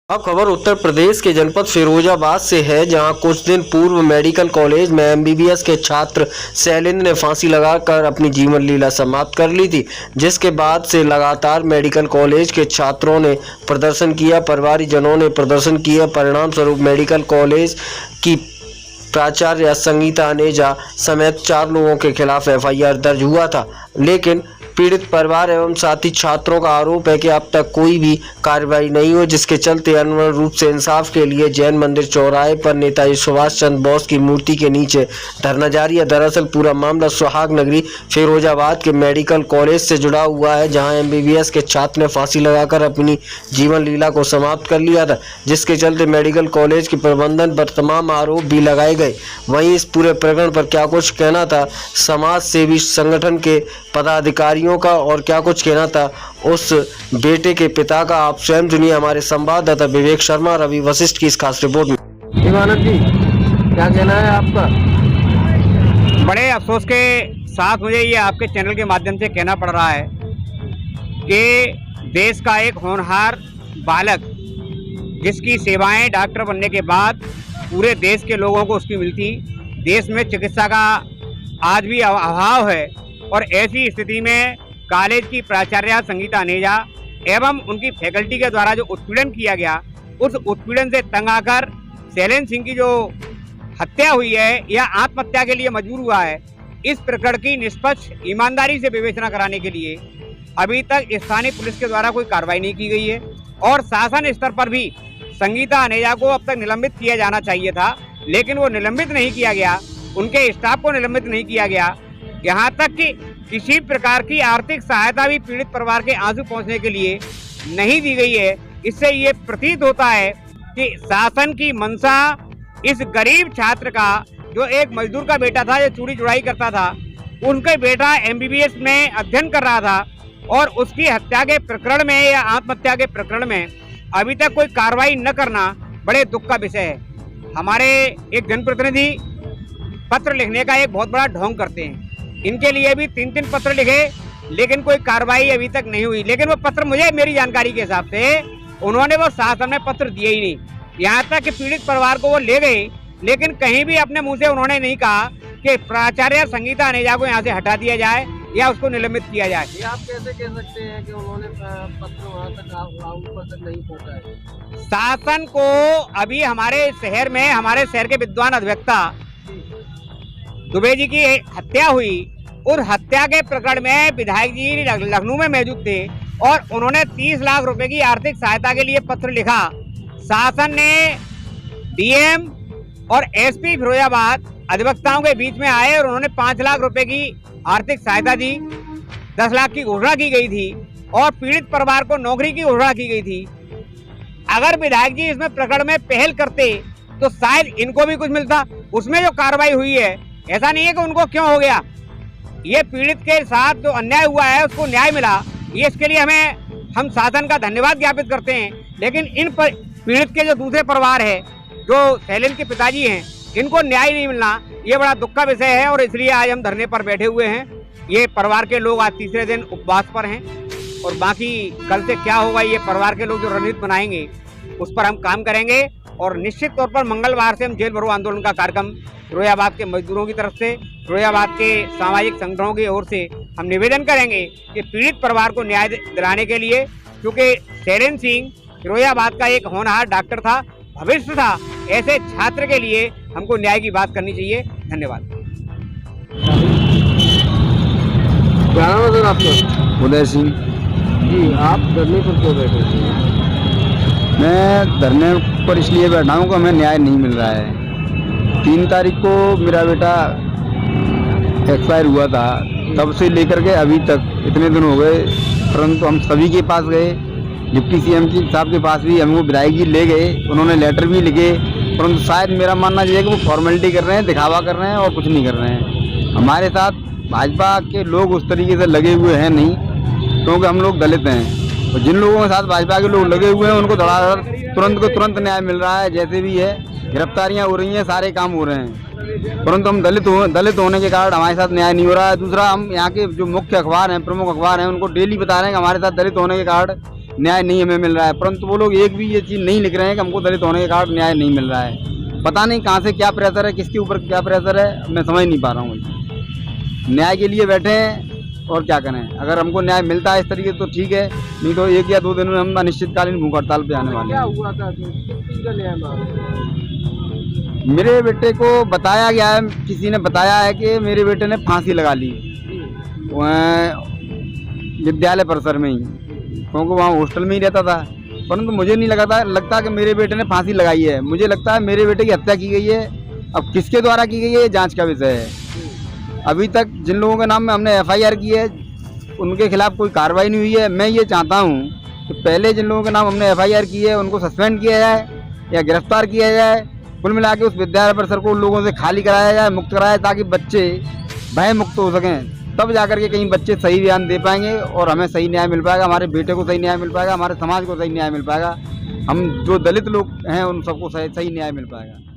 अब खबर उत्तर प्रदेश के जनपद फिरोजाबाद से है, जहां कुछ दिन पूर्व मेडिकल कॉलेज में एमबीबीएस के छात्र शैलेंद्र ने फांसी लगाकर अपनी जीवन लीला समाप्त कर ली थी, जिसके बाद से लगातार मेडिकल कॉलेज के छात्रों ने प्रदर्शन किया, परिवारजनों ने प्रदर्शन किया। परिणाम स्वरूप मेडिकल कॉलेज की प्राचार्य संगीता अनेजा समेत 4 लोगों के खिलाफ एफआईआर दर्ज हुआ था, लेकिन पीड़ित परिवार एवं साथी छात्रों का आरोप है कि अब तक कोई भी कार्रवाई नहीं हुई, जिसके चलते अनिवार्य रूप से इंसाफ के लिए जैन मंदिर चौराहे पर नेताजी सुभाष चंद्र बोस की मूर्ति के नीचे धरना जारी है। दरअसल पूरा मामला सुहाग नगरी फिरोजाबाद के मेडिकल कॉलेज से जुड़ा हुआ है, जहां एमबीबीएस के छात्र ने फांसी लगाकर अपनी जीवन लीला को समाप्त कर लिया था, जिसके चलते मेडिकल कॉलेज के प्रबंधन पर तमाम आरोप भी लगाए गए। वहीं इस पूरे प्रकरण पर क्या कुछ कहना था समाज सेवी संगठन के पदाधिकारियों का और क्या कुछ कहना था उस बेटे के पिता का, आप स्वयं सुनिए हमारे संवाददाता विवेक शर्मा रवि वशिष्ठ की इस खास रिपोर्ट में। इमानत जी, क्या कहना है आपका? बड़े अफसोस के साथ मुझे ये आपके चैनल के माध्यम से कहना पड़ रहा है कि देश का एक होनहार बालक, जिसकी सेवाएं डॉक्टर बनने के बाद पूरे देश के लोगों को उसकी मिलती, देश में चिकित्सा का आज भी अभाव है, और ऐसी स्थिति में कॉलेज की प्राचार्य संगीता अनेजा एवं उनकी फैकल्टी के द्वारा जो उत्पीड़न किया गया, उस उत्पीड़न से तंग आकर शैलेंद्र सिंह की जो हत्या हुई है या आत्महत्या के लिए मजबूर हुआ है, इस प्रकरण की निष्पक्ष ईमानदारी से विवेचना कराने के लिए अभी तक स्थानीय पुलिस के द्वारा कोई कार्रवाई नहीं की गई है, और शासन स्तर पर भी संगीता अनेजा को अब तक निलंबित किया जाना चाहिए था, लेकिन वो निलंबित नहीं किया गया, उनके स्टाफ को निलंबित नहीं किया गया। यहाँ तक कि किसी प्रकार की आर्थिक सहायता भी पीड़ित परिवार के आंसू पहुँचने के लिए नहीं दी गई है। इससे ये प्रतीत होता है कि शासन की मंशा इस गरीब छात्र का, जो एक मजदूर का बेटा था, जो चूड़ी जुड़ाई करता था, उनका बेटा एमबीबीएस में अध्ययन कर रहा था, और उसकी हत्या के प्रकरण में या आत्महत्या के प्रकरण में अभी तक कोई कार्रवाई न करना बड़े दुख का विषय है। हमारे एक जनप्रतिनिधि पत्र लिखने का एक बहुत बड़ा ढोंग करते हैं, इनके लिए भी 3-3 पत्र लिखे, लेकिन कोई कार्रवाई अभी तक नहीं हुई। लेकिन वो पत्र, मुझे मेरी जानकारी के हिसाब से, उन्होंने वो शासन में पत्र दिए ही नहीं। यहाँ तक कि पीड़ित परिवार को वो ले गए, लेकिन कहीं भी अपने मुंह से उन्होंने नहीं कहा कि प्राचार्य संगीता अनेजा को यहाँ से हटा दिया जाए या उसको निलंबित किया जाए। ये आप कैसे कह सकते हैं कि उन्होंने पत्र वहाँ तक नहीं पहुँचा है? शासन को अभी हमारे शहर में, हमारे शहर के विद्वान अधिवक्ता दुबे जी की हत्या हुई, उस हत्या के प्रकरण में विधायक जी लखनऊ में मौजूद थे, और उन्होंने 30 लाख रुपए की आर्थिक सहायता के लिए पत्र लिखा। शासन ने डीएम और एसपी फिरोजाबाद अधिवक्ताओं के बीच में आए, और उन्होंने 5 लाख रुपए की आर्थिक सहायता दी, 10 लाख की घोषणा की गई थी, और पीड़ित परिवार को नौकरी की घोषणा की गई थी। अगर विधायक जी इसमें प्रकरण में पहल करते तो शायद इनको भी कुछ मिलता। उसमें जो कार्रवाई हुई है, ऐसा नहीं है कि उनको क्यों हो गया, ये पीड़ित के साथ जो अन्याय हुआ है उसको न्याय मिला, ये इसके लिए हम शासन का धन्यवाद ज्ञापित करते हैं। लेकिन इन पीड़ित के जो दूसरे परिवार है, जो शैलेंद्र के पिताजी हैं, इनको न्याय नहीं मिलना, ये बड़ा दुख का विषय है, और इसलिए आज हम धरने पर बैठे हुए हैं। ये परिवार के लोग आज तीसरे दिन उपवास पर हैं, और बाकी कल से क्या होगा, ये परिवार के लोग जो रणनीति बनाएंगे उस पर हम काम करेंगे, और निश्चित तौर पर मंगलवार से हम जेल भरो आंदोलन का कार्यक्रम फिरोजाबाद के मजदूरों की तरफ से, फिरोजाबाद के सामाजिक संगठनों की ओर से हम निवेदन करेंगे कि पीड़ित परिवार को न्याय दिलाने के लिए, क्योंकि शैलेंद्र सिंह फिरोजाबाद का एक होनहार डॉक्टर था, भविष्य था, ऐसे छात्र के लिए हमको न्याय की बात करनी चाहिए। धन्यवाद। क्या नाम है सर आपका? उदय सिंह जी, आप धरने पर क्यों बैठे थे? मैं धरने पर इसलिए बैठा हूँ कि हमें न्याय नहीं मिल रहा है। 3 तारीख को मेरा बेटा एक्सपायर हुआ था, तब से लेकर के अभी तक इतने दिन हो गए, परंतु हम सभी के पास गए, डिप्टी सीएम साहब के पास भी हमको विधायक जी ले गए, उन्होंने लेटर भी लिखे, परंतु शायद मेरा मानना यह है कि वो फॉर्मेलिटी कर रहे हैं, दिखावा कर रहे हैं और कुछ नहीं कर रहे हैं। हमारे साथ भाजपा के लोग उस तरीके से लगे हुए हैं नहीं, क्योंकि हम लोग दलित हैं, और जिन लोगों के साथ भाजपा के लोग लगे हुए हैं उनको तुरंत न्याय मिल रहा है, जैसे भी है, गिरफ्तारियां हो रही हैं, सारे काम हो रहे हैं, परंतु हम दलित होने के कारण हमारे साथ न्याय नहीं हो रहा है। दूसरा, हम यहाँ के जो मुख्य अखबार हैं, प्रमुख अखबार हैं, उनको डेली बता रहे हैं कि हमारे साथ दलित होने के कारण न्याय नहीं हमें मिल रहा है, परंतु वो लोग एक भी ये चीज़ नहीं लिख रहे हैं कि हमको दलित होने के कारण न्याय नहीं मिल रहा है। पता नहीं कहाँ से क्या प्रेशर है, किसके ऊपर क्या प्रेशर है, मैं समझ नहीं पा रहा हूँ। न्याय के लिए बैठे हैं और क्या करें। अगर हमको न्याय मिलता है इस तरीके तो ठीक है, नहीं तो 1 या 2 दिन में हम अनिश्चितकालीन भूख हड़ताल पे आने वाले क्या हैं। हुआ था जो किस चीज़ का न्याय मांग रहे हैं? मेरे बेटे को बताया गया है, किसी ने बताया है कि मेरे बेटे ने फांसी लगा ली विद्यालय परिसर में ही, क्योंकि वहाँ हॉस्टल में ही रहता था। परंतु मुझे नहीं लगता कि मेरे बेटे ने फांसी लगाई है। मुझे लगता है मेरे बेटे की हत्या की गई है। अब किसके द्वारा की गई है ये जांच का विषय है। अभी तक जिन लोगों के नाम में हमने FIR की है उनके खिलाफ कोई कार्रवाई नहीं हुई है। मैं ये चाहता हूँ कि पहले जिन लोगों के नाम हमने FIR की है उनको सस्पेंड किया जाए या गिरफ्तार किया जाए। कुल मिला के उस विद्यालय परिसर को उन लोगों से खाली कराया जाए, मुक्त कराया, ताकि बच्चे भय मुक्त हो सकें। तब जाकर के कहीं बच्चे सही बयान दे पाएंगे और हमें सही न्याय मिल पाएगा, हमारे बेटे को सही न्याय मिल पाएगा, हमारे समाज को सही न्याय मिल पाएगा, हम जो दलित लोग हैं उन सबको सही न्याय मिल पाएगा।